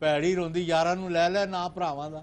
ਭੈੜੀ ਰੋਂਦੀ ਯਾਰਾਂ ਨੂੰ ਲੈ ਲੈ ਨਾ ਭਰਾਵਾਂ ਦਾ।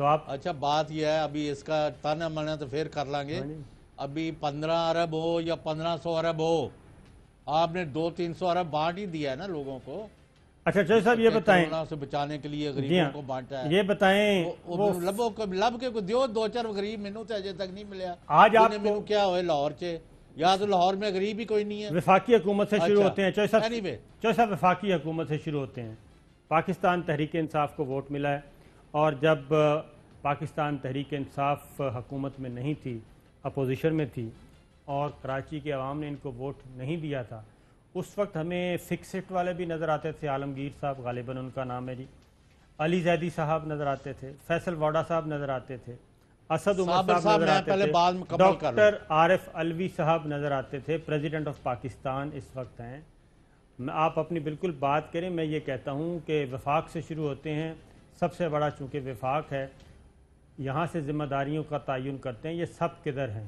تو آپ اچھا بات یہ ہے، ابھی اس کا تانا مانا تو پھر کر لیں گے. ابھی 15 ارب ہو یا 1500 ارب ہو، آپ نے 200-300 ارب بانٹ ہی دیا ہے نا لوگوں کو. اچھا چوہدری صاحب یہ بتائیں، کورونا سے بچانے کے لیے جی غریبوں ہاں کو بانٹا ہے. یہ بتائیں وہ لب کے کو دیو 2-4 غریب مینوں تے اجے تک نہیں ملیا. آج آپ انہیں مینوں کیا ہوئے لاہور چے، یا تو لاہور میں غریب ہی کوئی نہیں ہے. وفاقی حکومت سے شروع ہوتے ہیں. چوہدری Anyway. صاحب وفاقی حکومت سے شروع ہوتے ہیں. پاکستان تحریک انصاف کو ووٹ ملا ہے، اور جب پاکستان تحریک انصاف حکومت میں نہیں تھی، اپوزیشن میں تھی، اور کراچی کے عوام نے ان کو ووٹ نہیں دیا تھا، اس وقت ہمیں فکسٹ والے بھی نظر آتے تھے. عالمگیر صاحب غالباً ان کا نام ہے جی، علی زیدی صاحب نظر آتے تھے، فیصل واڈا صاحب نظر آتے تھے، اسد عمر صاحب نظر آتے تھے، ڈاکٹر عارف علوی صاحب نظر آتے تھے. پریزیڈنٹ آف پاکستان اس وقت ہیں. آپ اپنی بالکل بات کریں. میں یہ کہتا ہوں کہ وفاق سے شروع ہوتے ہیں. سب سے بڑا چونکہ وفاق ہے، یہاں سے ذمہ داریوں کا تعین کرتے ہیں. یہ سب کدھر ہیں؟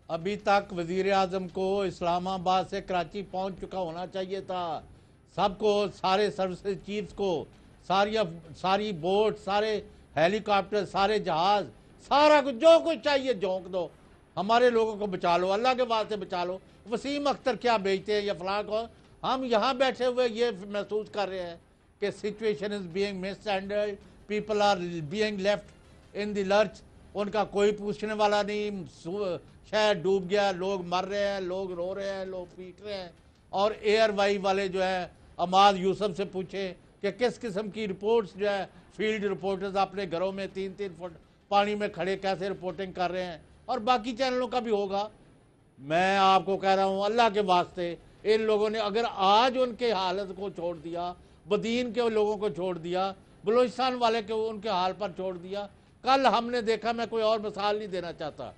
ابھی تک وزیر اعظم کو اسلام آباد سے کراچی پہنچ چکا ہونا چاہیے تھا. سب کو، سارے سروسز چیفز کو، ساری بوٹ، سارے ہیلی کاپٹر، سارے جہاز، سارا کچھ جو کچھ چاہیے جھونک دو. ہمارے لوگوں کو بچا لو، اللہ کے واسطے بچا لو. وسیم اختر کیا بیچتے ہیں یا فلاں کو. ہم یہاں بیٹھے ہوئے یہ محسوس کر رہے ہیں کہ situation is being mishandled, people are being left in the lurch. ان کا کوئی پوچھنے والا نہیں. شہر ڈوب گیا، لوگ مر رہے ہیں، لوگ رو رہے ہیں، لوگ پیٹ رہے ہیں. اور ایئر وائی والے جو ہے عماد یوسف سے پوچھیں کہ کس قسم کی رپورٹس جو ہے فیلڈ رپورٹرز اپنے گھروں میں 3-3 فٹ پانی میں کھڑے کیسے رپورٹنگ کر رہے ہیں. اور باقی چینلوں کا بھی ہوگا. میں آپ کو کہہ رہا ہوں اللہ کے واسطے، ان لوگوں نے اگر آج ان کے حالت کو چھوڑ دیا، بدین کے لوگوں کو چھوڑ دیا، بلوچستان والے کو ان کے حال پر چھوڑ دیا. کل ہم نے دیکھا، میں کوئی اور مثال نہیں دینا چاہتا،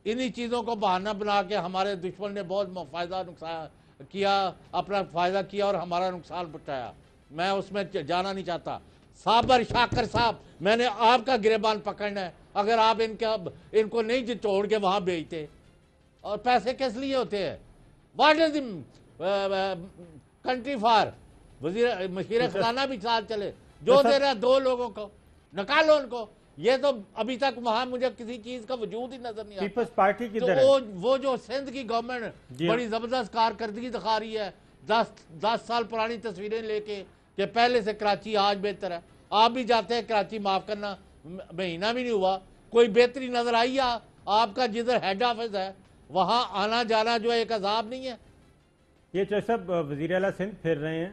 انہی چیزوں کو بہانہ بنا کے ہمارے دشمن نے بہت فائدہ نقصان کیا، اپنا فائدہ کیا اور ہمارا نقصان پہنچایا. میں اس میں جانا نہیں چاہتا. صابر شاکر صاحب، میں نے آپ کا گریبان پکڑنا ہے. اگر آپ ان کو نہیں چھوڑ کے وہاں بھیجتے. اور پیسے کس لیے ہوتے ہیں؟ What is the country for? مشیر خزانہ بھی ساتھ چلے. جو دے رہا 2 لوگوں کو نکالو ان کو. یہ تو ابھی تک وہاں مجھے کسی چیز کا وجود ہی نظر نہیں آتا. پیپلز پارٹی کی وہ جو سندھ کی گورنمنٹ بڑی زبردست کارکردگی دکھا رہی ہے، 10 سال پرانی تصویریں لے کے کہ پہلے سے کراچی آج بہتر ہے. آپ بھی جاتے ہیں کراچی، معاف کرنا مہینہ بھی نہیں ہوا، کوئی بہتری نظر آئی ہے؟ آپ کا جدھر ہیڈ آفس ہے وہاں آنا جانا جو ہے ایک عذاب نہیں ہے؟ یہ چوہدری صاحب وزیر اعلیٰ سندھ پھر رہے ہیں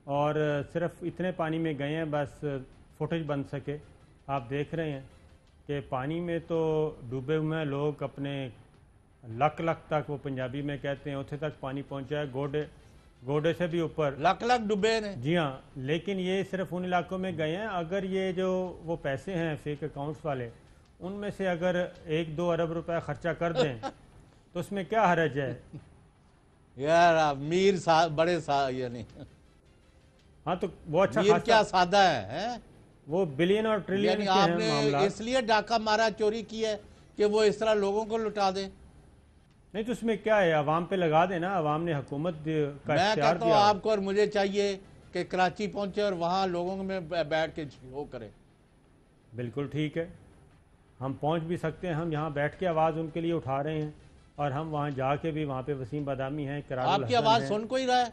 اور صرف اتنے پانی میں گئے ہیں بس فوٹیج بن سکے. آپ دیکھ رہے ہیں کہ پانی میں تو ڈوبے ہوئے ہیں لوگ. اپنے لک تک، وہ پنجابی میں کہتے ہیں، اتنے تک پانی پہنچا ہے، گوڈے سے بھی اوپر لک ڈوبے نے. جی ہاں. لیکن یہ صرف ان علاقوں میں گئے ہیں. اگر یہ جو وہ پیسے ہیں فیک اکاؤنٹس والے، ان میں سے اگر 1-2 ارب روپے خرچہ کر دیں تو اس میں کیا حرج ہے؟ یار امیر بڑے یعنی ہاں تو وہ اچھا میر کیا سادہ ہے، وہ بلین اور ٹریلین یعنی آپ نے اس لیے ڈاکہ مارا، چوری کی ہے کہ وہ اس طرح لوگوں کو لٹا دیں. نہیں تو اس میں کیا ہے؟ عوام پہ لگا دینا. عوام نے حکومت کا میں اختیار کہتا ہوں دیا. آپ کو اور مجھے چاہیے کہ کراچی پہنچے اور وہاں لوگوں میں بیٹھ کے وہ کرے. بالکل ٹھیک ہے، ہم پہنچ بھی سکتے ہیں. ہم یہاں بیٹھ کے آواز ان کے لیے اٹھا رہے ہیں، اور ہم وہاں جا کے بھی، وہاں پہ وسیم بادامی ہیں، آپ کی آواز سن کوئی رہا ہے؟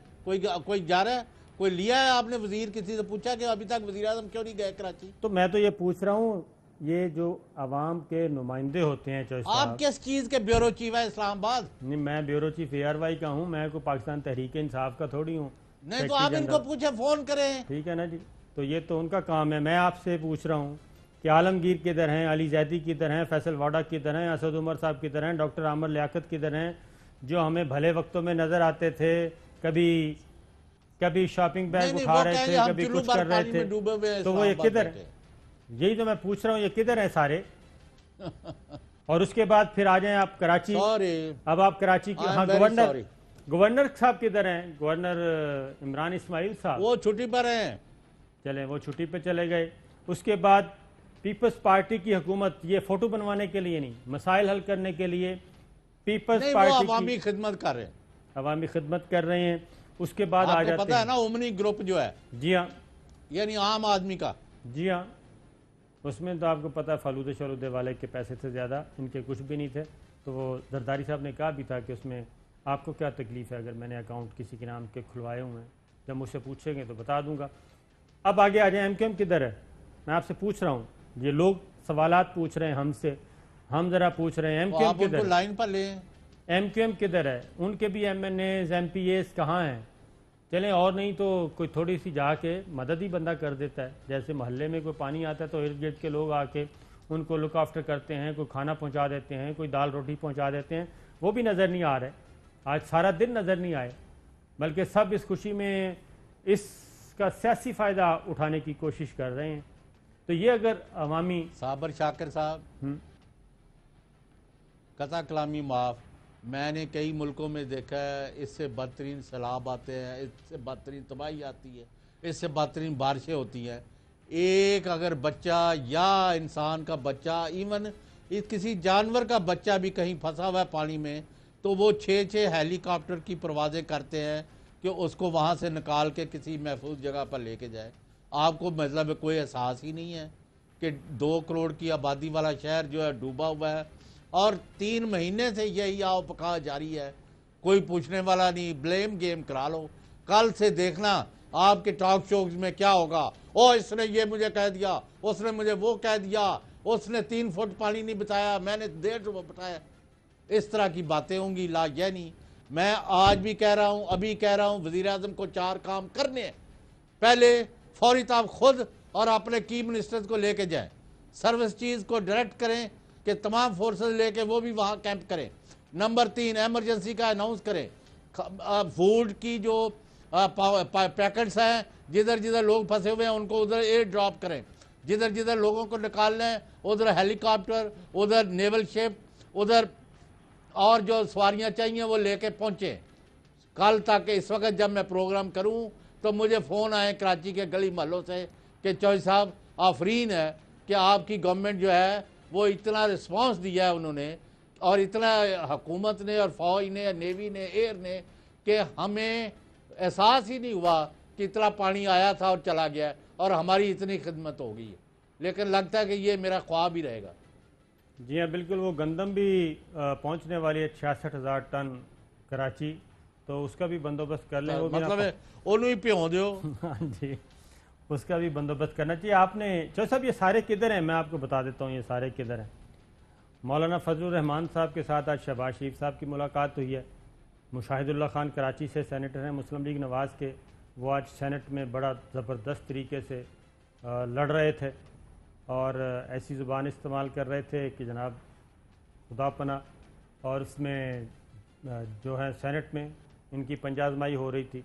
کوئی جا رہا ہے؟ کوئی لیا ہے آپ نے وزیر کسی سے پوچھا کہ ابھی تک وزیر اعظم کیوں نہیں گئے کراچی؟ تو میں تو یہ پوچھ رہا ہوں، یہ جو عوام کے نمائندے ہوتے ہیں چوہدری صاحب، آپ کس چیز کے بیورو چیف ہے اسلام آباد؟ نہیں، میں بیورو چیف ARY کا ہوں. میں کوئی پاکستان تحریک انصاف کا تھوڑی ہوں. نہیں تو آپ ان کو پوچھیں، فون کریں. ٹھیک ہے نا جی، تو یہ تو ان کا کام ہے. میں آپ سے پوچھ رہا ہوں کہ عالمگیر کدھر ہیں، علی زیدی کدھر ہیں، فیصل واڈا کدھر ہیں، اسد عمر صاحب کدھر ہیں، ڈاکٹر عامر لیاقت کدھر ہیں، جو ہمیں بھلے وقتوں میں نظر آتے تھے. کبھی شاپنگ بیگ اٹھا رہے تھے، کبھی کچھ کر رہے تھے. تو وہ یہ کدھر ہے؟ یہی تو میں پوچھ رہا ہوں، یہ کدھر ہیں سارے؟ اور اس کے بعد پھر آ جائیں آپ کراچی. اب آپ کراچی کی، ہاں گورنر صاحب کدھر ہیں؟ گورنر عمران اسماعیل صاحب وہ چھٹی پر ہیں. چلیں وہ چھٹی پہ چلے گئے. اس کے بعد پیپلز پارٹی کی حکومت، یہ فوٹو بنوانے کے لیے نہیں، مسائل حل کرنے کے لیے پیپلز پارٹی عوامی خدمت کر رہے ہیں، عوامی خدمت کر رہے ہیں. اس کے بعد آ جاتے ہیں، پتہ ہے نا اومنی گروپ جو ہے، جی ہاں، یعنی عام آدمی کا. جی ہاں، اس میں تو آپ کو پتہ ہے فالودے شالودے والے کے پیسے سے زیادہ ان کے کچھ بھی نہیں تھے. تو وہ زرداری صاحب نے کہا بھی تھا کہ اس میں آپ کو کیا تکلیف ہے اگر میں نے اکاؤنٹ کسی کے نام کے کھلوائے ہوئے ہیں، جب مجھ سے پوچھیں گے تو بتا دوں گا. اب آگے آ جائیں، ایم کیو ایم کدھر ہے؟ میں آپ سے پوچھ رہا ہوں، یہ لوگ سوالات پوچھ رہے ہیں ہم سے، ہم ذرا پوچھ رہے ہیں ایم کیو آپ ایم ان کو کدھر ہے؟ لائن پر لیں. ایم کیو ایم کدھر ہے؟ ان کے بھی MNAs MPAs کہاں ہیں؟ چلیں اور نہیں تو کوئی تھوڑی سی جا کے مدد ہی بندہ کر دیتا ہے. جیسے محلے میں کوئی پانی آتا ہے تو ارد گرد کے لوگ آ کے ان کو لک آفٹر کرتے ہیں، کوئی کھانا پہنچا دیتے ہیں، کوئی دال روٹی پہنچا دیتے ہیں. وہ بھی نظر نہیں آ رہے، آج سارا دن نظر نہیں آئے، بلکہ سب اس خوشی میں اس کا سیاسی فائدہ اٹھانے کی کوشش کر رہے ہیں. تو یہ اگر عوامی صابر شاکر صاحب، قطع کلامی معاف، میں نے کئی ملکوں میں دیکھا ہے اس سے بدترین سیلاب آتے ہیں، اس سے بدترین تباہی آتی ہے، اس سے بدترین بارشیں ہوتی ہیں. ایک اگر بچہ یا انسان کا بچہ، ایون کسی جانور کا بچہ بھی کہیں پھنسا ہوا ہے پانی میں، تو وہ 6 ہیلی کاپٹر کی پروازیں کرتے ہیں کہ اس کو وہاں سے نکال کے کسی محفوظ جگہ پر لے کے جائے. آپ کو مطلب کوئی احساس ہی نہیں ہے کہ 2 کروڑ کی آبادی والا شہر جو ہے ڈوبا ہوا ہے، اور 3 مہینے سے یہی آؤ پکا جاری ہے. کوئی پوچھنے والا نہیں، بلیم گیم کرا لو. کل سے دیکھنا آپ کے ٹاک شوز میں کیا ہوگا، اس نے یہ مجھے کہہ دیا، اس نے مجھے وہ کہہ دیا، اس نے 3 فٹ پانی نہیں بتایا، میں نے 1.5 بتایا. اس طرح کی باتیں ہوں گی لا یہ نہیں. میں آج بھی کہہ رہا ہوں، ابھی کہہ رہا ہوں، وزیر اعظم کو 4 کام کرنے ہیں. پہلے فوری طور خود اور اپنے کی منسٹرز کو لے کے جائیں، سروس چیز کو ڈائریکٹ کریں کہ تمام فورسز لے کے وہ بھی وہاں کیمپ کریں. نمبر 3، ایمرجنسی کا اناؤنس کریں. فوڈ کی جو پیکٹس ہیں، جدھر جدھر لوگ پھنسے ہوئے ہیں ان کو ادھر ایئر ڈراپ کریں. جدھر جدھر لوگوں کو نکالنا ہے ادھر ہیلی کاپٹر، ادھر نیول شپ، ادھر اور جو سواریاں چاہیے وہ لے کے پہنچیں. کل تک اس وقت جب میں پروگرام کروں تو مجھے فون آئے کراچی کے گلی محلوں سے کہ چوہدری صاحب آفرین ہے کہ آپ کی گورنمنٹ جو ہے وہ اتنا رسپانس دیا ہے انہوں نے، اور اتنا حکومت نے اور فوج نے، نیوی نے، ایئر نے، کہ ہمیں احساس ہی نہیں ہوا کہ اتنا پانی آیا تھا اور چلا گیا اور ہماری اتنی خدمت ہو گئی ہے. لیکن لگتا ہے کہ یہ میرا خواب ہی رہے گا. جی ہاں بالکل، وہ گندم بھی پہنچنے والی ہے 66,000 ٹن کراچی، تو اس کا بھی بندوبست کر لیں. وہ بھی مطلب ہے انہوں ہی پیوں دیو. ہاں جی، اس کا بھی بندوبست کرنا چاہیے. آپ نے چوہدری صاحب یہ سارے کدھر ہیں؟ میں آپ کو بتا دیتا ہوں یہ سارے کدھر ہیں. مولانا فضل الرحمان صاحب کے ساتھ آج شہباز شریف صاحب کی ملاقات ہوئی ہے. مشاہد اللہ خان کراچی سے سینیٹر ہیں مسلم لیگ نواز کے، وہ آج سینٹ میں بڑا زبردست طریقے سے لڑ رہے تھے اور ایسی زبان استعمال کر رہے تھے کہ جناب خدا پناہ. اور اس میں جو ہے سینٹ میں ان کی پنجہ آزمائی ہو رہی تھی.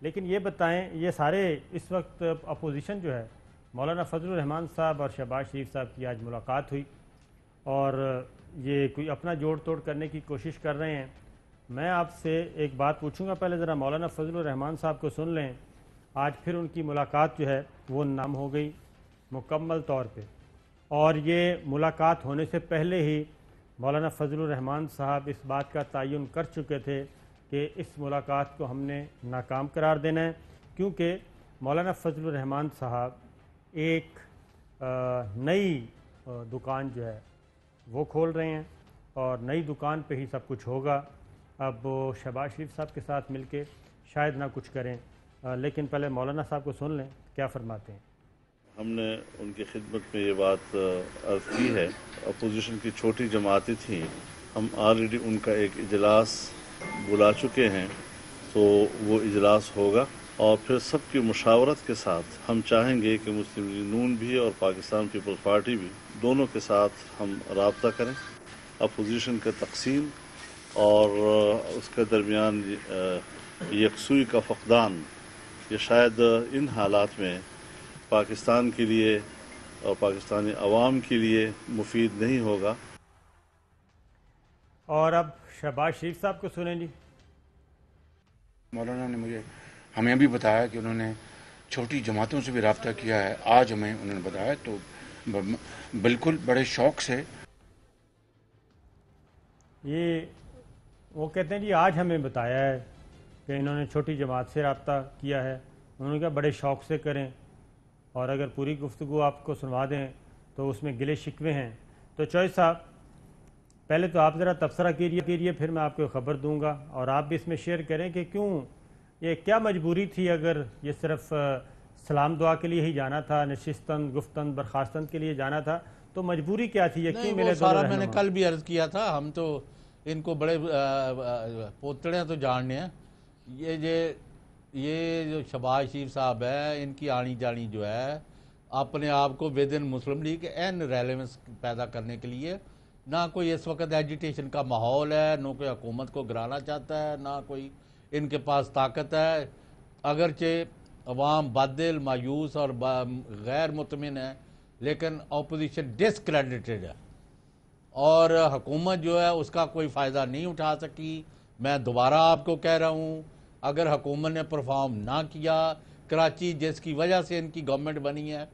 لیکن یہ بتائیں، یہ سارے اس وقت اپوزیشن جو ہے، مولانا فضل الرحمان صاحب اور شہباز شریف صاحب کی آج ملاقات ہوئی اور یہ کوئی اپنا جوڑ توڑ کرنے کی کوشش کر رہے ہیں. میں آپ سے ایک بات پوچھوں گا، پہلے ذرا مولانا فضل الرحمان صاحب کو سن لیں. آج پھر ان کی ملاقات جو ہے وہ نام ہو گئی مکمل طور پہ، اور یہ ملاقات ہونے سے پہلے ہی مولانا فضل الرحمان صاحب اس بات کا تعین کر چکے تھے کہ اس ملاقات کو ہم نے ناکام قرار دینا ہے، کیونکہ مولانا فضل الرحمان صاحب ایک نئی دکان جو ہے وہ کھول رہے ہیں اور نئی دکان پہ ہی سب کچھ ہوگا. اب وہ شہباز شریف صاحب کے ساتھ مل کے شاید نہ کچھ کریں، لیکن پہلے مولانا صاحب کو سن لیں کیا فرماتے ہیں. ہم نے ان کی خدمت میں یہ بات عرض کی ہے، اپوزیشن کی چھوٹی جماعتیں تھیں، ہم آلریڈی ان کا ایک اجلاس بلا چکے ہیں، تو وہ اجلاس ہوگا اور پھر سب کی مشاورت کے ساتھ ہم چاہیں گے کہ مسلم لیگ نون بھی اور پاکستان پیپلز پارٹی بھی دونوں کے ساتھ ہم رابطہ کریں. اپوزیشن کا تقسیم اور اس کے درمیان یکسوئی کا فقدان، یہ شاید ان حالات میں پاکستان کے لیے اور پاکستانی عوام کے لیے مفید نہیں ہوگا. اور اب شہباز شریف صاحب کو سنیں. جی مولانا نے ہمیں بھی بتایا کہ انہوں نے چھوٹی جماعتوں سے بھی رابطہ کیا ہے. آج ہمیں انہوں نے بتایا تو بالکل بڑے شوق سے یہ وہ کہتے ہیں جی آج ہمیں بتایا ہے کہ انہوں نے چھوٹی جماعت سے رابطہ کیا ہے. انہوں نے کہا بڑے شوق سے کریں. اور اگر پوری گفتگو آپ کو سنوا دیں تو اس میں گلے شکوے ہیں. تو چوہے صاحب پہلے تو آپ ذرا تبصرہ کیجیے، پھر میں آپ کو خبر دوں گا، اور آپ بھی اس میں شیئر کریں کہ کیوں یہ کیا مجبوری تھی. اگر یہ صرف سلام دعا کے لیے ہی جانا تھا، نشستن گفتن برخاستن کے لیے جانا تھا، تو مجبوری کیا تھی؟ یہ کیوں نہیں، ملے وہ دونوں سارا میں نے رہنما؟ کل بھی عرض کیا تھا. ہم تو ان کو بڑے پوتڑے تو جاننے ہیں. یہ جو شہباز شریف صاحب ہے، ان کی آنی جانی جو ہے اپنے آپ کو ود ان مسلم لیگ این ریلیونس پیدا کرنے کے لیے، نہ کوئی اس وقت ایجیٹیشن کا ماحول ہے، نہ کوئی حکومت کو گرانا چاہتا ہے، نہ کوئی ان کے پاس طاقت ہے. اگرچہ عوام بادل مایوس اور غیر مطمئن ہے، لیکن اپوزیشن ڈسکریڈٹڈ ہے، اور حکومت جو ہے اس کا کوئی فائدہ نہیں اٹھا سکی. میں دوبارہ آپ کو کہہ رہا ہوں، اگر حکومت نے پرفارم نہ کیا، کراچی جس کی وجہ سے ان کی گورنمنٹ بنی ہے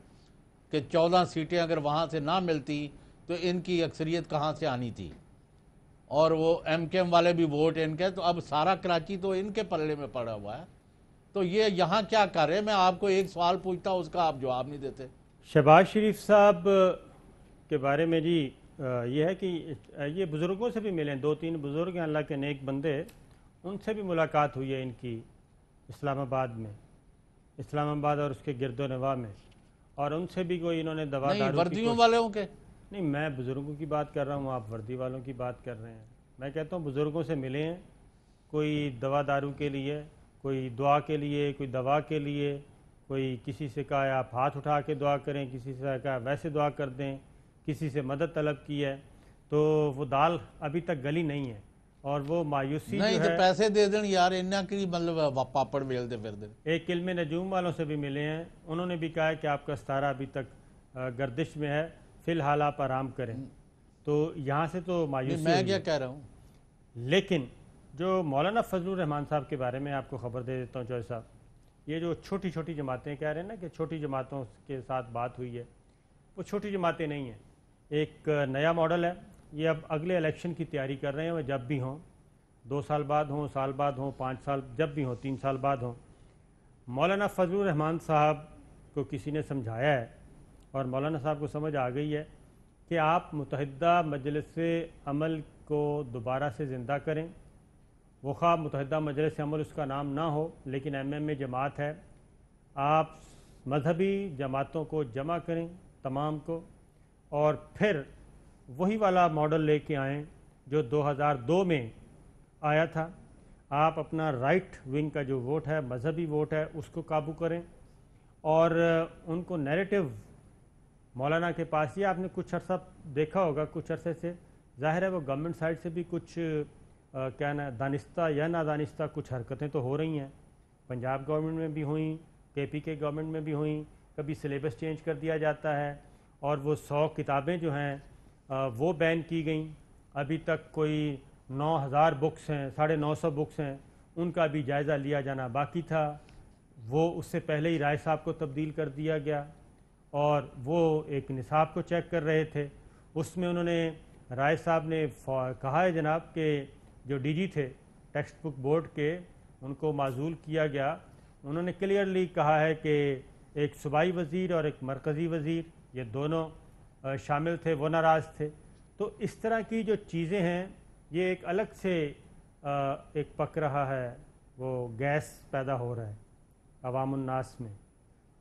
کہ 14 سیٹیں اگر وہاں سے نہ ملتی تو ان کی اکثریت کہاں سے آنی تھی، اور وہ ایم کے ایم والے بھی ووٹ ان کے، تو اب سارا کراچی تو ان کے پلے میں پڑا ہوا ہے. تو یہ یہاں کیا کر رہے ہیں؟ میں آپ کو ایک سوال پوچھتا ہوں، اس کا آپ جواب نہیں دیتے. شہباز شریف صاحب کے بارے میں جی یہ ہے کہ یہ بزرگوں سے بھی ملیں، 2-3 بزرگ ہیں اللہ کے نیک بندے، ان سے بھی ملاقات ہوئی ہے ان کی اسلام آباد اور اس کے گرد و نواح میں، اور ان سے بھی کوئی انہوں نے دوا نہیں، دارو کی وردیوں والوں کے نہیں، میں بزرگوں کی بات کر رہا ہوں، آپ وردی والوں کی بات کر رہے ہیں. میں کہتا ہوں بزرگوں سے ملے ہیں، کوئی دوا دارو کے لیے، کوئی دعا کے لیے، کوئی دوا کے لیے، کوئی کسی سے کہا آپ ہاتھ اٹھا کے دعا کریں، کسی سے کہا ویسے دعا کر دیں، کسی سے مدد طلب کی ہے، تو وہ دال ابھی تک گلی نہیں ہے، اور وہ مایوسی نہیں جو تو ہے. پیسے دے دیں یار، انہاں کی مطلب پاپڑ بیلتے پھر دیں. ایک علم نجوم والوں سے بھی ملے ہیں، انہوں نے بھی کہا ہے کہ آپ کا ستارہ ابھی تک گردش میں ہے، فی الحال آپ آرام کریں. تو یہاں سے تو مایوسی میں ہوئی کیا ہے. کہہ رہا ہوں، لیکن جو مولانا فضل الرحمان صاحب کے بارے میں آپ کو خبر دے دیتا ہوں چوہے صاحب، یہ جو چھوٹی چھوٹی جماعتیں کہہ رہے ہیں نا کہ چھوٹی جماعتوں کے ساتھ بات ہوئی ہے، وہ چھوٹی جماعتیں نہیں ہیں. ایک نیا ماڈل ہے، یہ اب اگلے الیکشن کی تیاری کر رہے ہیں، وہ جب بھی ہوں، 2 سال بعد ہوں، سال بعد ہوں، 5 سال جب بھی ہوں، 3 سال بعد ہوں. مولانا فضل الرحمان صاحب کو کسی نے سمجھایا ہے، اور مولانا صاحب کو سمجھ آ گئی ہے کہ آپ متحدہ مجلس عمل کو دوبارہ سے زندہ کریں. وہ خواہ متحدہ مجلس عمل اس کا نام نہ ہو، لیکن ایم ایم اے جماعت ہے. آپ مذہبی جماعتوں کو جمع کریں تمام کو، اور پھر وہی والا ماڈل لے کے آئیں جو 2002 میں آیا تھا. آپ اپنا رائٹ ونگ کا جو ووٹ ہے، مذہبی ووٹ ہے، اس کو قابو کریں، اور ان کو نیریٹو مولانا کے پاس، یہ آپ نے کچھ عرصہ دیکھا ہوگا، کچھ عرصے سے ظاہر ہے وہ گورنمنٹ سائڈ سے بھی کچھ کیا نا دانستہ یا نادانستہ کچھ حرکتیں تو ہو رہی ہیں. پنجاب گورنمنٹ میں بھی ہوئیں، کے پی کے گورنمنٹ میں بھی ہوئیں، کبھی سلیبس چینج کر دیا جاتا ہے، اور وہ 100 کتابیں جو ہیں وہ بین کی گئیں. ابھی تک کوئی 9000 بکس ہیں، 950 بکس ہیں، ان کا بھی جائزہ لیا جانا باقی تھا. وہ اس سے پہلے ہی رائے صاحب کو تبدیل کر دیا گیا، اور وہ ایک نصاب کو چیک کر رہے تھے. اس میں انہوں نے رائے صاحب نے کہا ہے جناب کہ جو ڈی جی تھے ٹیکسٹ بک بورڈ کے، ان کو معزول کیا گیا. انہوں نے کلیئرلی کہا ہے کہ ایک صوبائی وزیر اور ایک مرکزی وزیر، یہ دونوں شامل تھے، وہ ناراض تھے. تو اس طرح کی جو چیزیں ہیں، یہ ایک الگ سے ایک پک رہا ہے، وہ گیس پیدا ہو رہا ہے عوام الناس میں.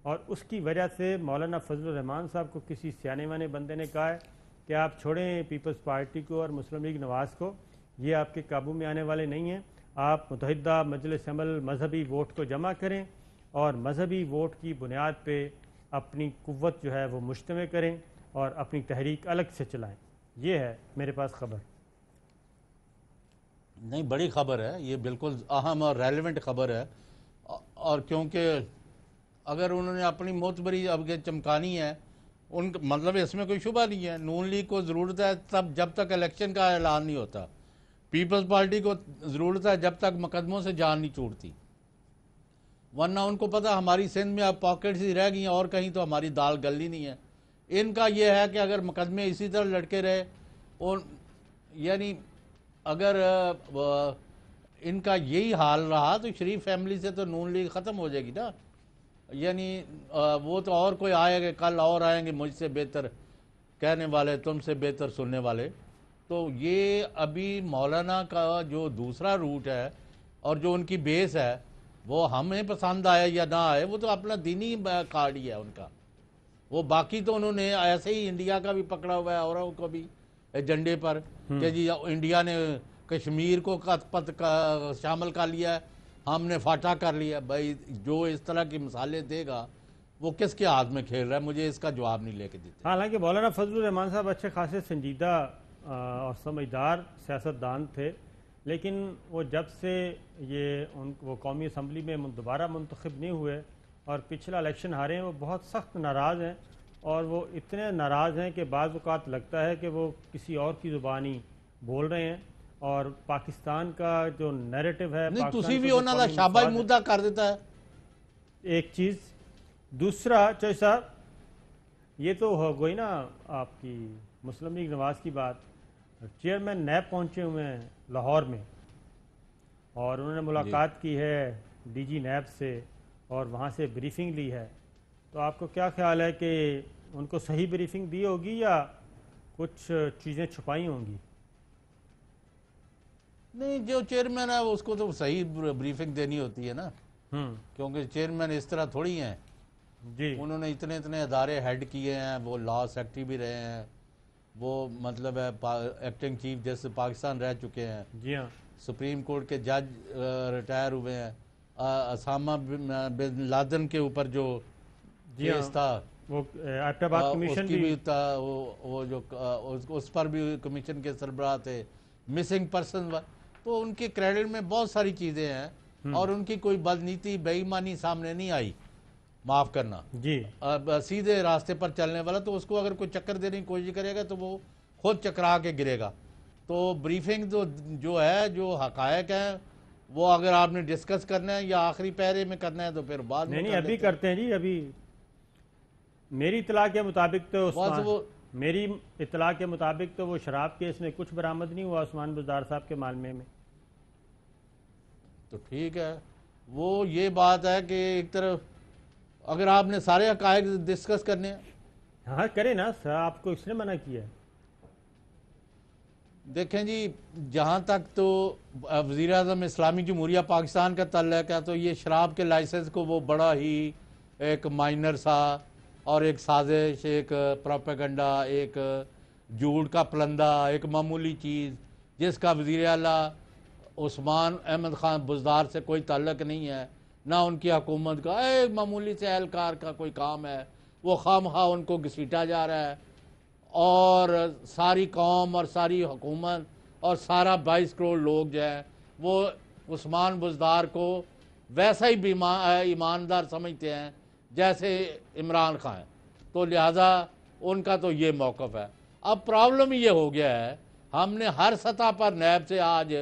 اور اس کی وجہ سے مولانا فضل الرحمان صاحب کو کسی سیانے وانے بندے نے کہا ہے کہ آپ چھوڑیں پیپلز پارٹی کو اور مسلم لیگ نواز کو، یہ آپ کے قابو میں آنے والے نہیں ہیں. آپ متحدہ مجلس عمل مذہبی ووٹ کو جمع کریں، اور مذہبی ووٹ کی بنیاد پہ اپنی قوت جو ہے وہ مجتمع کریں، اور اپنی تحریک الگ سے چلائیں. یہ ہے میرے پاس خبر. نہیں، بڑی خبر ہے یہ، بالکل اہم اور ریلیونٹ خبر ہے. اور کیونکہ اگر انہوں نے اپنی معتبری اب کے چمکانی ہے، ان مطلب اس میں کوئی شبہ نہیں ہے. نون لیگ کو ضرورت ہے تب جب تک الیکشن کا اعلان نہیں ہوتا، پیپلز پارٹی کو ضرورت ہے جب تک مقدموں سے جان نہیں چھوٹتی. ورنہ ان کو پتہ ہماری سندھ میں اب پاکٹس ہی رہ گئی ہیں، اور کہیں تو ہماری دال گلنی نہیں ہے. ان کا یہ ہے کہ اگر مقدمے اسی طرح لڑکے رہے، اور یعنی اگر ان کا یہی حال رہا تو شریف فیملی سے تو نون لیگ ختم ہو جائے گی نا. یعنی وہ تو اور کوئی آئے گا کل اور آئیں گے مجھ سے بہتر کہنے والے، تم سے بہتر سننے والے. تو یہ ابھی مولانا کا جو دوسرا روٹ ہے اور جو ان کی بیس ہے وہ ہمیں پسند آئے یا نہ آئے، وہ تو اپنا دینی کارڈ ہی ہے ان کا. وہ باقی تو انہوں نے ایسے ہی انڈیا کا بھی پکڑا ہوا ہے اوروں کو بھی ایجنڈے پر کہ جی انڈیا نے کشمیر کو شامل کر لیا ہے، ہم نے فاتح کر لیا. بھائی جو اس طرح کی مثالیں دے گا وہ کس کے ہاتھ میں کھیل رہا ہے، مجھے اس کا جواب نہیں لے کے دیتے. حالانکہ مولانا فضل الرحمان صاحب اچھے خاصے سنجیدہ اور سمجھدار سیاستدان تھے، لیکن وہ جب سے وہ قومی اسمبلی میں دوبارہ منتخب نہیں ہوئے اور پچھلا الیکشن ہارے ہیں، وہ بہت سخت ناراض ہیں. اور وہ اتنے ناراض ہیں کہ بعض اوقات لگتا ہے کہ وہ کسی اور کی زبانی بول رہے ہیں. اور پاکستان کا جو نیریٹو ہے، نہیں تسی بھی انہوں نے شاباش مدعا کر دیتا ہے. ایک چیز. دوسرا چوہے صاحب، یہ تو ہو گئی نا آپ کی مسلم لیگ نواز کی بات. چیئرمین نیب پہنچے ہوئے ہیں لاہور میں اور انہوں نے ملاقات کی ہے ڈی جی نیب سے اور وہاں سے بریفنگ لی ہے. تو آپ کو کیا خیال ہے کہ ان کو صحیح بریفنگ دی ہوگی یا کچھ چیزیں چھپائی ہوں گی؟ نہیں، جو چیئرمین ہے اس کو تو صحیح بریفنگ دینی ہوتی ہے نا، کیونکہ چیئرمین اس طرح تھوڑی ہیں. جی انہوں نے اتنے ادارے ہیڈ کیے ہیں، وہ لا سیکٹری بھی رہے ہیں، وہ مطلب ہے ایکٹنگ چیف جسٹس پاکستان رہ چکے ہیں. جی ہاں. سپریم کورٹ کے جج ریٹائر ہوئے ہیں. اسامہ بن لادن کے اوپر جو کیس تھا وہ ایبٹاباد کمیشن بھی تھا، وہ جو اس پر بھی کمیشن کے سربراہ تھے. مسنگ پرسن، تو ان کے کریڈٹ میں بہت ساری چیزیں ہیں اور ان کی کوئی بدنیتی بے ایمانی سامنے نہیں آئی. معاف کرنا جی سیدھے راستے پر چلنے والا. تو اس کو اگر کوئی چکر دینے کی کوشش کرے گا تو وہ خود چکرا کے گرے گا. تو بریفنگ تو جو ہے، جو حقائق ہیں، وہ اگر آپ نے ڈسکس کرنا ہے یا آخری پیرے میں کرنا ہے تو پھر بعد میں نہیں ابھی کرتے ہیں. جی ابھی میری اطلاع کے مطابق تو وہ شراب کیس میں کچھ برآمد نہیں ہوا عثمان بزدار صاحب کے معاملے میں. تو ٹھیک ہے، وہ یہ بات ہے کہ ایک طرف اگر آپ نے سارے حقائق ڈسکس کرنے ہیں. ہاں کریں نا، آپ کو اس نے منع کیا ہے. دیکھیں جی، جہاں تک تو وزیر اعظم اسلامی جمہوریہ پاکستان کا تعلق ہے تو یہ شراب کے لائسنس کو وہ بڑا ہی ایک مائنر سا اور ایک سازش، ایک پروپیگنڈا، ایک جھوٹ کا پلندہ، ایک معمولی چیز جس کا وزیر اعلیٰ عثمان احمد خان بزدار سے کوئی تعلق نہیں ہے، نہ ان کی حکومت کا. ایک معمولی سے اہلکار کا کوئی کام ہے، وہ خواہ ان کو گھسیٹا جا رہا ہے. اور ساری قوم اور ساری حکومت اور سارا 22 کروڑ لوگ جو ہیں وہ عثمان بزدار کو ویسا ہی ایماندار سمجھتے ہیں جیسے عمران خان. تو لہٰذا ان کا تو یہ موقف ہے. اب پرابلم یہ ہو گیا ہے، ہم نے ہر سطح پر نیب سے آج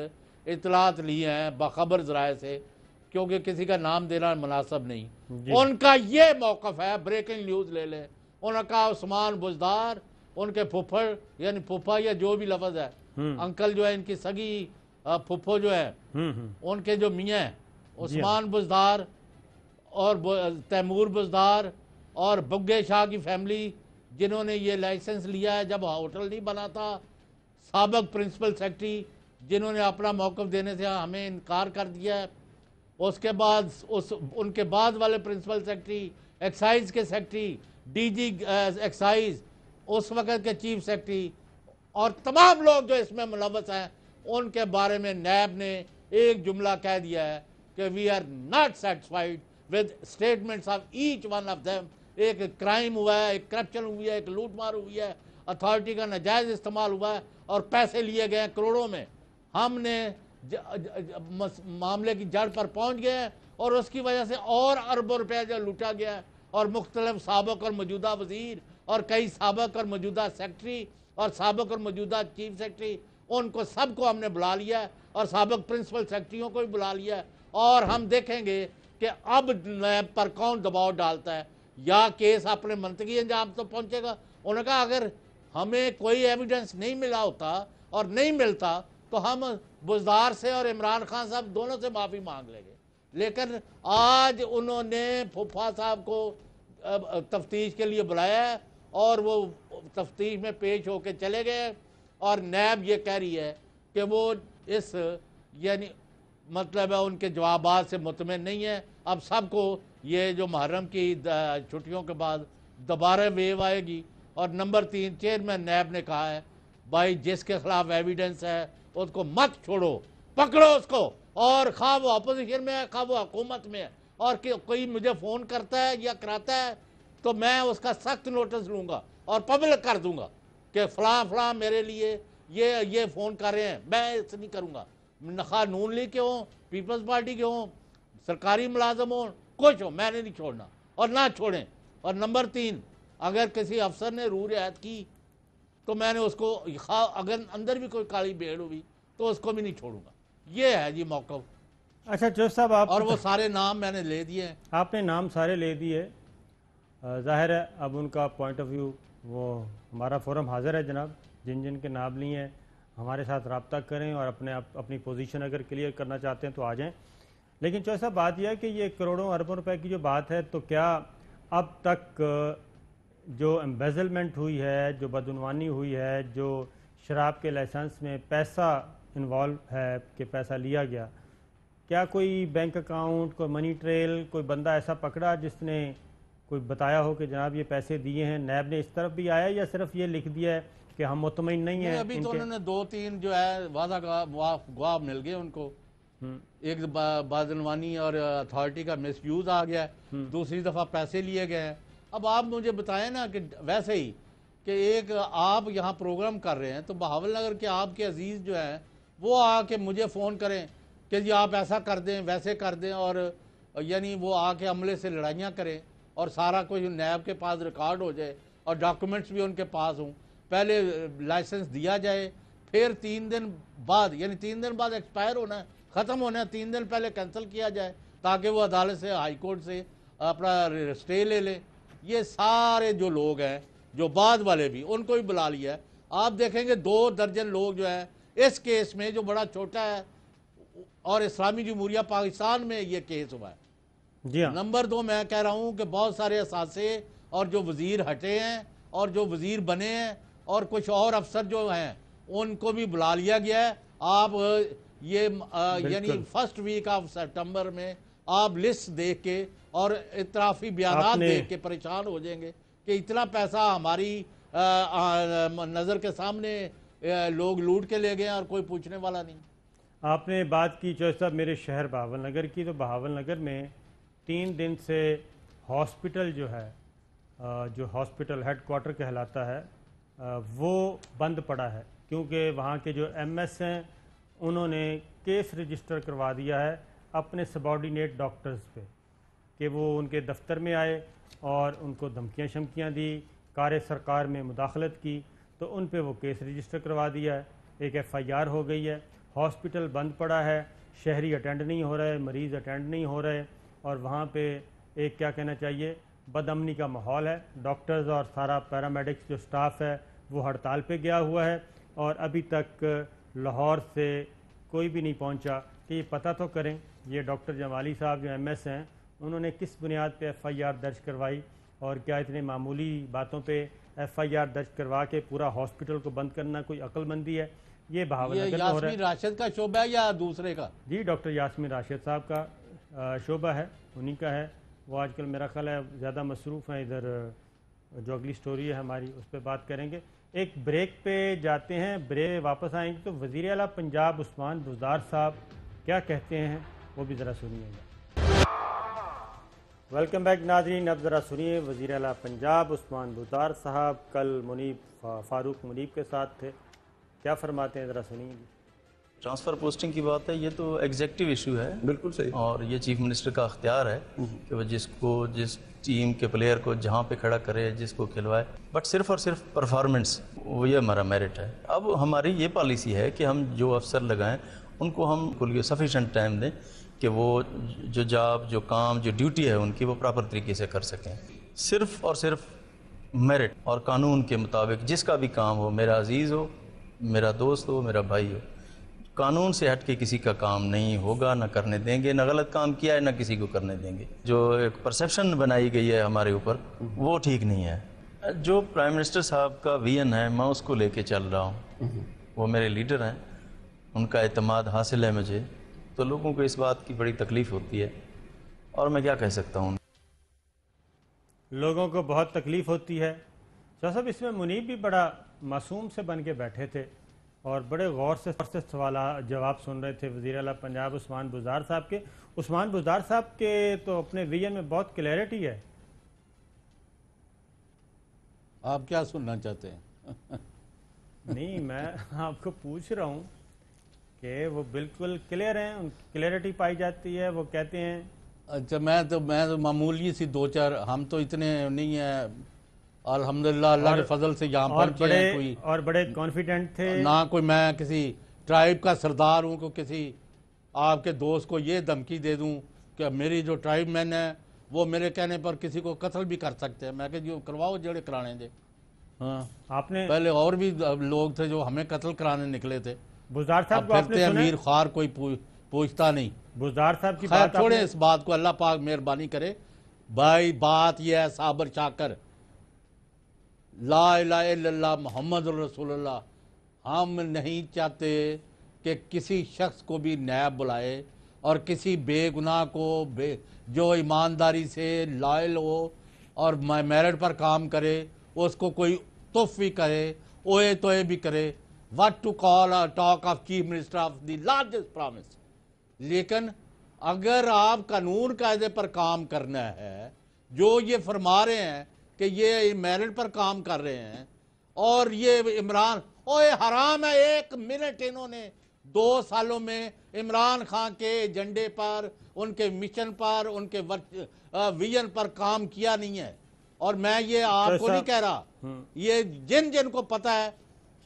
اطلاعات لی ہیں باخبر ذرائع سے، کیونکہ کسی کا نام دینا مناسب نہیں. ان کا یہ موقف ہے، بریکنگ نیوز لے لیں، انہوں نے کہا عثمان بزدار، ان کے پھپھڑ یعنی پھپھا یا جو بھی لفظ ہے، انکل جو ہے ان کی سگی پھپھو جو ہے، ان کے جو میاں ہیں عثمان بزدار اور تیمور بزدار اور بگے شاہ کی فیملی، جنہوں نے یہ لائسنس لیا ہے جب ہوٹل نہیں بنا تھا. سابق پرنسپل سیکرٹری جنہوں نے اپنا موقف دینے سے ہمیں انکار کر دیا ہے. اس کے بعد ان کے بعد والے پرنسپل سیکرٹری، ایکسائز کے سیکرٹری، ڈی جی ایکسائز اس وقت کے چیف سیکرٹری اور تمام لوگ جو اس میں ملوث ہیں، ان کے بارے میں نیب نے ایک جملہ کہہ دیا ہے کہ we are not satisfied with statements of each one of them. ایک کرائم ہوا ہے، ایک کرپشن ہوئی ہے، ایک لوٹ مار ہوئی ہے، اتھارٹی کا ناجائز استعمال ہوا ہے اور پیسے لیے گئے ہیں کروڑوں میں. ہم نے معاملے کی جڑ پر پہنچ گئے ہیں اور اس کی وجہ سے اور اربوں روپے جو لوٹا گیا ہے. اور مختلف سابق اور موجودہ وزیر اور کئی سابق اور موجودہ سیکرٹری اور سابق اور موجودہ چیف سیکرٹری، ان کو سب کو ہم نے بلا لیا ہے اور سابق پرنسپل سیکرٹریوں کو بھی بلا لیا ہے. اور ہم دیکھیں گے کہ اب نیب پر کون دباؤ ڈالتا ہے. یا کیس اپنے منطقی انجام تو پہنچے گا. انہوں نے کہا اگر ہمیں کوئی ایویڈنس نہیں ملا ہوتا اور نہیں ملتا تو ہم بزدار سے اور عمران خان صاحب دونوں سے معافی مانگ لیں گے. لیکن آج انہوں نے پھوپھا صاحب کو تفتیش کے لیے بلایا ہے اور وہ تفتیش میں پیش ہو کے چلے گئے، اور نیب یہ کہہ رہی ہے کہ وہ اس یعنی مطلب ہے ان کے جوابات سے مطمئن نہیں ہے۔ اب سب کو یہ جو محرم کی چھٹیوں کے بعد دوبارہ ویو آئے گی۔ اور نمبر 3 چیئرمین نیب نے کہا ہے بھائی جس کے خلاف ایویڈنس ہے اس کو مت چھوڑو، پکڑو اس کو، اور خواہ وہ اپوزیشن میں ہے خواہ وہ حکومت میں ہے، اور کوئی مجھے فون کرتا ہے یا کراتا ہے تو میں اس کا سخت نوٹس لوں گا اور پبلک کر دوں گا کہ فلاں فلاں میرے لیے یہ فون کر رہے ہیں، میں اس نہیں کروں گا، خواہ نون لیگ کے ہوں، پیپلز پارٹی کے ہوں، سرکاری ملازم ہوں، کچھ ہو، میں نے نہیں چھوڑنا اور نہ چھوڑیں۔ اور نمبر 3 اگر کسی افسر نے روح رعایت کی تو میں نے اس کو اگر اندر بھی کوئی کالی بھیڑ ہوئی تو اس کو بھی نہیں چھوڑوں گا۔ یہ ہے جی موقف۔ اچھا جوش صاحب، آپ اور وہ سارے نام میں نے لے دیے ہیں۔ آپ نے نام سارے لے دیے، ظاہر ہے اب ان کا پوائنٹ آف ویو، وہ ہمارا فورم حاضر ہے جناب، جن جن کے نام لیے ہیں ہمارے ساتھ رابطہ کریں اور اپنی پوزیشن اگر کلیئر کرنا چاہتے ہیں تو آ جائیں۔ لیکن چوہدری صاحب بات یہ ہے کہ یہ کروڑوں اربوں روپے کی جو بات ہے، تو کیا اب تک جو ایمبیزلمنٹ ہوئی ہے، جو بدعنوانی ہوئی ہے، جو شراب کے لائسنس میں پیسہ انوالو ہے کہ پیسہ لیا گیا، کیا کوئی بینک اکاؤنٹ، کوئی منی ٹریل، کوئی بندہ ایسا پکڑا جس نے کوئی بتایا ہو کہ جناب یہ پیسے دیے ہیں؟ نیب نے اس طرف بھی آیا یا صرف یہ لکھ دیا ہے کہ ہم مطمئن نہیں ہیں؟ ابھی تو انہوں نے 2-3 جو ہے وعدہ گواہ مل گئے ان کو، ایک بدعنوانی اور اتھارٹی کا مس یوز آ گیا ہے، دوسری دفعہ پیسے لیے گئے ہیں۔ اب آپ مجھے بتائیں نا کہ ویسے ہی کہ ایک آپ یہاں پروگرام کر رہے ہیں تو بہاول نگر کے آپ کے عزیز جو ہیں وہ آ کے مجھے فون کریں کہ جی آپ ایسا کر دیں ویسے کر دیں، اور یعنی وہ آ کے عملے سے لڑائیاں کریں اور سارا کچھ نیب کے پاس ریکارڈ ہو جائے اور ڈاکومنٹس بھی ان کے پاس ہوں، پہلے لائسنس دیا جائے، پھر 3 دن بعد یعنی 3 دن بعد ایکسپائر ہونا ہے، ختم ہونا ہے، 3 دن پہلے کینسل کیا جائے تاکہ وہ عدالت سے ہائی کورٹ سے اپنا اسٹے لے لیں۔ یہ سارے جو لوگ ہیں جو بعد والے بھی ان کو بھی بلا لیا ہے۔ آپ دیکھیں گے 2 درجن لوگ جو ہیں اس کیس میں، جو بڑا چھوٹا ہے، اور اسلامی جمہوریہ پاکستان میں یہ کیس ہوا ہے۔ جی ہاں۔ نمبر 2 میں کہہ رہا ہوں کہ بہت سارے اثاثے اور جو وزیر ہٹے ہیں اور جو وزیر بنے ہیں اور کچھ اور افسر جو ہیں ان کو بھی بلا لیا گیا ہے۔ آپ یہ یعنی فرسٹ ویک آف سپٹمبر میں آپ لسٹ دیکھ کے اور اطرافی بیانات دیکھ کے پریشان ہو جائیں گے کہ اتنا پیسہ ہماری نظر کے سامنے لوگ لوٹ کے لے گئے ہیں اور کوئی پوچھنے والا نہیں۔ آپ نے بات کی چوہدری صاحب میرے شہر بہاول نگر کی، تو بہاول نگر میں 3 دن سے ہاسپٹل جو ہے، جو ہاسپٹل ہیڈ کوارٹر کہلاتا ہے، وہ بند پڑا ہے، کیونکہ وہاں کے جو ایم ایس ہیں انہوں نے کیس رجسٹر کروا دیا ہے اپنے سبارڈینیٹ ڈاکٹرز پہ کہ وہ ان کے دفتر میں آئے اور ان کو دھمکیاں شمکیاں دی، کار سرکار میں مداخلت کی، تو ان پہ وہ کیس رجسٹر کروا دیا ہے، ایک FIR ہو گئی ہے۔ ہاسپٹل بند پڑا ہے، شہری اٹینڈ نہیں ہو رہے، مریض اٹینڈ نہیں ہو رہے، اور وہاں پہ ایک کیا کہنا چاہیے بد امنی کا ماحول ہے۔ ڈاکٹرز اور سارا پیرامیڈکس جو سٹاف ہے وہ ہڑتال پہ گیا ہوا ہے، اور ابھی تک لاہور سے کوئی بھی نہیں پہنچا کہ یہ پتہ تو کریں یہ ڈاکٹر جمالی صاحب جو MS ہیں انہوں نے کس بنیاد پہ FIR درج کروائی، اور کیا اتنے معمولی باتوں پہ FIR درج کروا کے پورا ہاسپٹل کو بند کرنا کوئی عقل مندی ہے؟ یہ بہاول نگر میں ہو رہا ہے۔ یاسمین راشد کا شعبہ ہے یا دوسرے کا؟ جی ڈاکٹر یاسمین راشد صاحب کا شعبہ ہے، انہی کا ہے۔ وہ آج کل میرا خیال ہے زیادہ مصروف ہیں، ادھر جو اگلی سٹوری ہے ہماری اس پہ بات کریں گے۔ ایک بریک پہ جاتے ہیں، بریک واپس آئیں گے تو وزیر اعلیٰ پنجاب عثمان بزدار صاحب کیا کہتے ہیں وہ بھی ذرا سنیے گا۔ ویلکم بیک ناظرین، اب ذرا سنیے وزیر اعلیٰ پنجاب عثمان بزدار صاحب کل فاروق منیب کے ساتھ تھے، کیا فرماتے ہیں ذرا سنیے۔ ٹرانسفر پوسٹنگ کی بات ہے، یہ تو ایگزیکٹو ایشو ہے، بالکل صحیح، اور یہ چیف منسٹر کا اختیار ہے کہ وہ جس ٹیم کے پلیئر کو جہاں پہ کھڑا کرے، جس کو کھلوائے، بٹ صرف اور صرف پرفارمنس وہ یہ ہمارا میرٹ ہے۔ اب ہماری یہ پالیسی ہے کہ ہم جو افسر لگائیں ان کو ہم سفیشینٹ ٹائم دیں کہ وہ جو جاب، جو کام، جو ڈیوٹی ہے ان کی وہ پراپر طریقے سے کر سکیں۔ صرف اور صرف میرٹ اور قانون کے مطابق جس کا بھی کام ہو، میرا عزیز ہو، میرا دوست ہو، میرا بھائی ہو، قانون سے ہٹ کے کسی کا کام نہیں ہوگا، نہ کرنے دیں گے، نہ غلط کام کیا ہے نہ کسی کو کرنے دیں گے۔ جو ایک پرسیپشن بنائی گئی ہے ہمارے اوپر وہ ٹھیک نہیں ہے۔ جو پرائم منسٹر صاحب کا ویژن ہے میں اس کو لے کے چل رہا ہوں، وہ میرے لیڈر ہیں، ان کا اعتماد حاصل ہے مجھے، تو لوگوں کو اس بات کی بڑی تکلیف ہوتی ہے اور میں کیا کہہ سکتا ہوں۔ لوگوں کو بہت تکلیف ہوتی ہے۔ شاہ صاحب، اس میں منیب بھی بڑا معصوم سے بن کے بیٹھے تھے اور بڑے غور سے سوالات جواب سن رہے تھے وزیر اعلیٰ پنجاب عثمان بزدار صاحب کے۔ عثمان بزدار صاحب کے تو اپنے ویژن میں بہت کلیئرٹی ہے۔ آپ کیا سننا چاہتے ہیں؟ نہیں، میں آپ کو پوچھ رہا ہوں کہ وہ بالکل کلیئر ہیں، ان کی کلیئرٹی پائی جاتی ہے، وہ کہتے ہیں۔ اچھا، میں تو معمولی سی دو چار، ہم تو اتنے نہیں ہیں الحمدللہ، اللہ کے فضل سے یہاں پہنچے ہیں، کوئی اور بڑے کانفیڈنٹ تھے، نہ کوئی میں کسی ٹرائب کا سردار ہوں کو کسی آپ کے دوست کو یہ دھمکی دے دوں کہ میری جو ٹرائب مین ہے وہ میرے کہنے پر کسی کو قتل بھی کر سکتے ہیں۔ میں کہ جو کرواؤ جڑے کرانے دے۔ ہاں، آپ نے پہلے اور بھی لوگ تھے جو ہمیں قتل کرانے نکلے تھے، بزدار صاحب اب کو آپ پھرتے نے ہیں سنا ہے؟ امیر خوار کوئی پوچھتا نہیں۔ بزدار صاحب کی خیر بات آپ چھوڑیں نے اس بات کو، اللہ پاک مہربانی کرے۔ بھائی بات یہ ہے صابر شاکر، لا الہ الا اللہ محمد رسول اللہ، ہم نہیں چاہتے کہ کسی شخص کو بھی نیب بلائے اور کسی بے گناہ کو جو ایمانداری سے لائل ہو اور میرٹ پر کام کرے اس کو کوئی توف بھی کرے، اوے توئے بھی کرے۔ What to call talk of chief minister of the largest promise. لیکن اگر آپ قانون قاعدے پر کام کرنا ہے، جو یہ فرما رہے ہیں کہ یہ میرٹ پر کام کر رہے ہیں اور یہ عمران، اوے حرام ہے، 1 منٹ انہوں نے 2 سالوں میں عمران خان کے ایجنڈے پر، ان کے مشن پر، ان کے ویژن پر کام کیا نہیں ہے۔ اور میں یہ آپ کو نہیں کہہ رہا، یہ جن کو پتہ ہے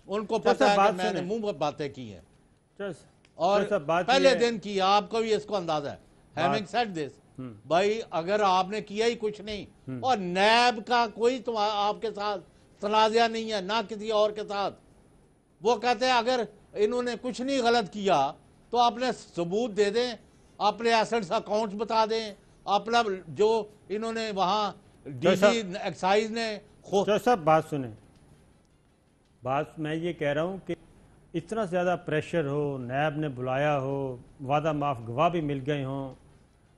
ان کو پتہ ہے کہ میں نے منہ پر باتیں کی ہیں اور پہلے دن کی، آپ کو بھی اس کو اندازہ ہے۔ Having said this، بھائی اگر آپ نے کیا ہی کچھ نہیں اور نیب کا کوئی آپ کے ساتھ تنازعہ نہیں ہے، نہ کسی اور کے ساتھ، وہ کہتے ہیں اگر انہوں نے کچھ نہیں غلط کیا تو اپنے ثبوت دے دیں، اپنے ایسٹس اکاؤنٹس بتا دیں، اپنا جو انہوں نے وہاں ڈی سی ایکسائز نے صاحب بات سنیں، بات میں یہ کہہ رہا ہوں کہ اتنا زیادہ پریشر ہو، نیب نے بلایا ہو، وعدہ معاف گواہ بھی مل گئے ہوں،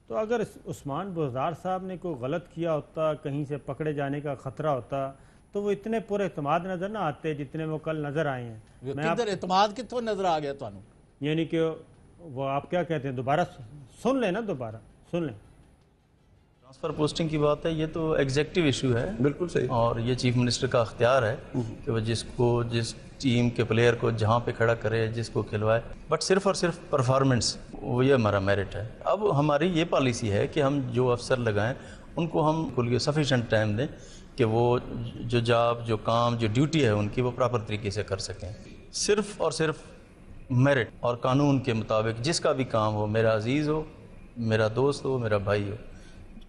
تو اگر عثمان بزدار صاحب نے کوئی غلط کیا ہوتا، کہیں سے پکڑے جانے کا خطرہ ہوتا، تو وہ اتنے پر اعتماد نظر نہ آتے جتنے وہ کل نظر آئے ہیں۔ کدھر اعتماد کتوں نظر آ گیا تانوں؟ یعنی کہ وہ آپ کیا کہتے ہیں، دوبارہ سن لیں نا، دوبارہ سن لیں۔ ٹرانسفر پوسٹنگ کی بات ہے، یہ تو ایگزیکٹو ایشو ہے، بالکل صحیح، اور یہ چیف منسٹر کا اختیار ہے کہ وہ جس ٹیم کے پلیئر کو جہاں پہ کھڑا کرے، جس کو کھلوائے، بٹ صرف اور صرف پرفارمنس، وہ یہ ہمارا میرٹ ہے۔ اب ہماری یہ پالیسی ہے کہ ہم جو افسر لگائیں ان کو ہم سفیشینٹ ٹائم دیں کہ وہ جو جاب، جو کام، جو ڈیوٹی ہے ان کی وہ پراپر طریقے سے کر سکیں۔ صرف اور صرف میرٹ اور قانون کے مطابق جس کا بھی کام ہو، میرا عزیز ہو، میرا دوست ہو، میرا بھائی ہو،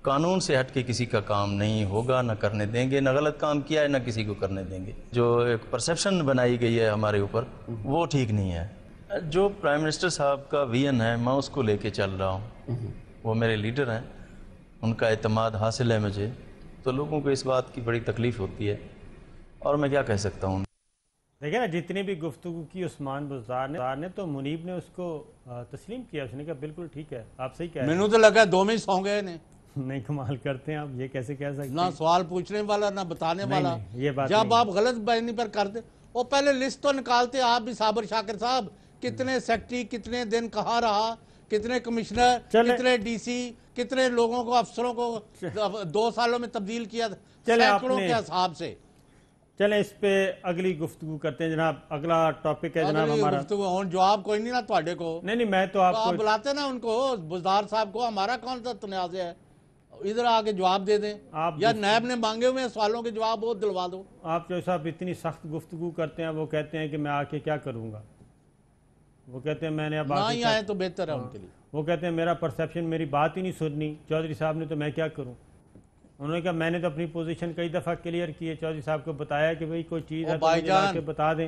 قانون سے ہٹ کے کسی کا کام نہیں ہوگا، نہ کرنے دیں گے، نہ غلط کام کیا ہے نہ کسی کو کرنے دیں گے۔ جو ایک پرسیپشن بنائی گئی ہے ہمارے اوپر وہ ٹھیک نہیں ہے۔ جو پرائم منسٹر صاحب کا ویژن ہے میں اس کو لے کے چل رہا ہوں، وہ میرے لیڈر ہیں، ان کا اعتماد حاصل ہے مجھے، تو لوگوں کو اس بات کی بڑی تکلیف ہوتی ہے اور میں کیا کہہ سکتا ہوں۔ دیکھیں نا، جتنی بھی گفتگو کی عثمان بزدار نے تو منیب نے اس کو تسلیم کیا، اس نے کہا بالکل ٹھیک ہے، آپ صحیح کہہ رہے ہیں۔ مینوں تو لگا 2 میں سو گئے نے۔ نہیں، کمال کرتے ہیں آپ، یہ کیسے کہہ سکتے ہیں؟ نہ سوال پوچھنے والا نہ بتانے والا۔ یہ بات جب آپ غلط بیانی پر کرتے، وہ پہلے لسٹ تو نکالتے آپ بھی، صابر شاکر صاحب، کتنے سیکٹری کتنے دن کہاں رہا، کتنے کمشنر، کتنے ڈی سی، کتنے لوگوں کو، افسروں کو 2 سالوں میں تبدیل کیا، سینکڑوں کے حساب سے۔ چلیں اس پہ اگلی گفتگو کرتے ہیں جناب۔ اگلا ٹاپک ہے جناب ہمارا، جواب کوئی نہیں نا تھوڑے کو؟ نہیں میں تو آپ کو بلاتے نا ان کو، بزدار صاحب کو، ہمارا کون سا تنازع ہے؟ ادھر آگے جواب دے دیں، یا نیب نے مانگے ہوئے سوالوں کے جواب وہ دلوا دو۔ آپ جو صاحب اتنی سخت گفتگو کرتے ہیں، وہ کہتے ہیں کہ میں آ کے کیا کروں گا، وہ کہتے ہیں میں نے اب نہ ہی آئے تو بہتر ہے ان کے لیے۔ وہ کہتے ہیں میرا پرسیپشن، میری بات ہی نہیں سننی چودھری صاحب نے، تو میں کیا کروں؟ انہوں نے کہا میں نے تو اپنی پوزیشن کئی دفعہ کلیئر کی ہے، چودھری صاحب کو بتایا کہ بھئی کوئی چیز ہے تو مجھے لا کے بتا دیں۔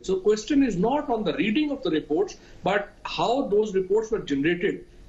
So question is not on the reading of the reports, but how those reports were generated.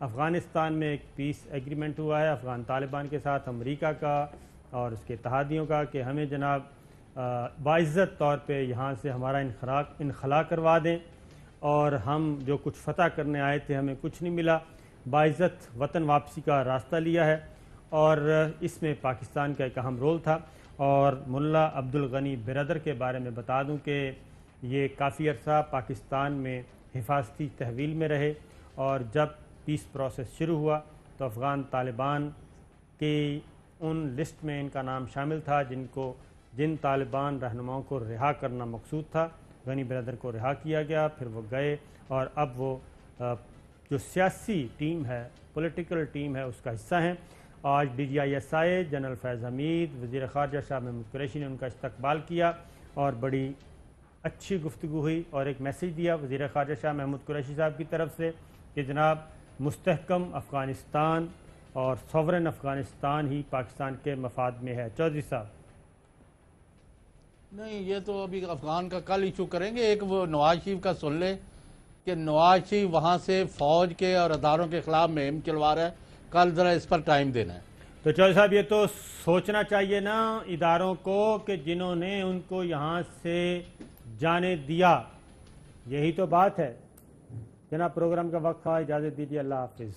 Afghanistan میں ایک پیس ایگریمنٹ ہوا ہے افغان طالبان کے ساتھ امریکہ کا اور اس کے اتحادیوں کا کہ ہمیں جناب باعزت طور پہ یہاں سے ہمارا انخلا کروا دیں، اور ہم جو کچھ فتح کرنے آئے تھے ہمیں کچھ نہیں ملا، باعزت وطن واپسی کا راستہ لیا ہے، اور اس میں پاکستان کا ایک اہم رول تھا۔ اور ملا عبدالغنی برادر کے بارے میں بتا دوں کہ یہ کافی عرصہ پاکستان میں حفاظتی تحویل میں رہے، اور جب پیس پروسیس شروع ہوا تو افغان طالبان کی ان لسٹ میں ان کا نام شامل تھا جن طالبان رہنماؤں کو رہا کرنا مقصود تھا۔ غنی برادر کو رہا کیا گیا، پھر وہ گئے، اور اب وہ جو سیاسی ٹیم ہے، پولیٹیکل ٹیم ہے، اس کا حصہ ہیں۔ آج DGISI جنرل فیض حمید، وزیر خارجہ شاہ محمود قریشی نے ان کا استقبال کیا اور بڑی اچھی گفتگو ہوئی، اور ایک میسیج دیا وزیر خارجہ شاہ محمود قریشی صاحب کی طرف سے کہ جناب مستحکم افغانستان اور سوورن افغانستان ہی پاکستان کے مفاد میں ہے۔ چودھری صاحب نہیں، یہ تو ابھی افغان کا کل ایشو کریں گے۔ ایک وہ نواز شریف کا سن لیں کہ نواز شریف وہاں سے فوج کے اور اداروں کے خلاف مہم چلوا رہا ہے، کل ذرا اس پر ٹائم دینا ہے۔ تو چودھری صاحب یہ تو سوچنا چاہیے نا اداروں کو کہ جنہوں نے ان کو یہاں سے جانے دیا، یہی تو بات ہے۔ جناب پروگرام کا وقت تھا، اجازت دیجیے، اللہ حافظ۔